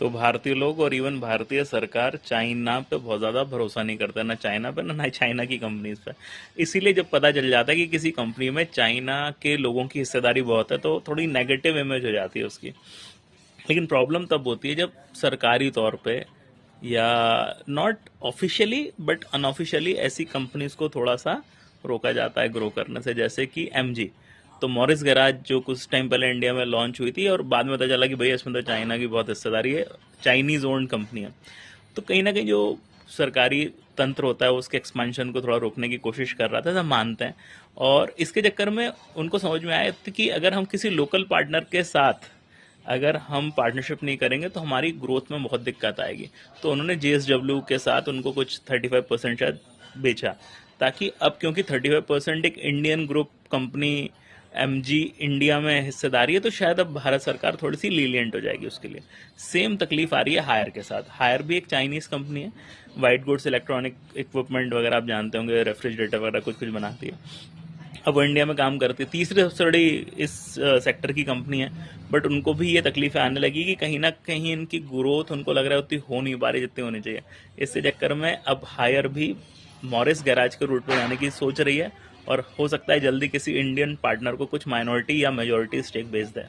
तो भारतीय लोग और इवन भारतीय सरकार चाइना पे बहुत ज़्यादा भरोसा नहीं करता, ना चाइना पे ना चाइना की कंपनीज पे। इसीलिए जब पता चल जाता है कि किसी कंपनी में चाइना के लोगों की हिस्सेदारी बहुत है तो थोड़ी नेगेटिव इमेज हो जाती है उसकी। लेकिन प्रॉब्लम तब होती है जब सरकारी तौर पे या नॉट ऑफिशियली बट अनऑफिशियली ऐसी कंपनीज को थोड़ा सा रोका जाता है ग्रो करने से, जैसे कि एमजी। तो मॉरिस गैराज जो कुछ टाइम पहले इंडिया में लॉन्च हुई थी और बाद में पता चला कि भैया इसमें तो चाइना की बहुत हिस्सेदारी है, चाइनीज ओन्ड कंपनी है। तो कहीं ना कहीं जो सरकारी तंत्र होता है उसके एक्सपेंशन को थोड़ा रोकने की कोशिश कर रहा था, सब मानते हैं। और इसके चक्कर में उनको समझ में आया था कि अगर हम किसी लोकल पार्टनर के साथ अगर हम पार्टनरशिप नहीं करेंगे तो हमारी ग्रोथ में बहुत दिक्कत आएगी। तो उन्होंने जेएसडब्ल्यू के साथ उनको कुछ 35% शायद बेचा, ताकि अब क्योंकि 35% एक Indian group company MG India में हिस्सेदारी है, तो शायद अब भारत सरकार थोड़ी सी लीलियंट हो जाएगी उसके लिए। सेम तकलीफ आ रही है हायर के साथ। हायर भी एक चाइनीज कंपनी है, वाइट गुड्स इलेक्ट्रॉनिक इक्विपमेंट वगैरह आप जानते होंगे, रेफ्रिजरेटर वगैरह कुछ कुछ बनाती है। अब वो इंडिया में काम करती है, तीसरी सबसे बड़ी इस सेक्टर की कंपनी है। बट उनको भी ये तकलीफें आने लगी कि कहीं ना कहीं इनकी ग्रोथ उनको लग रहा है उतनी हो नहीं पा रही जितनी होनी चाहिए। इससे चक्कर में अब हायर भी मॉरिस गैराज के रूट पे जाने की सोच रही है, और हो सकता है जल्दी किसी इंडियन पार्टनर को कुछ माइनॉरिटी या मेजोरिटी स्टेक बेच दे।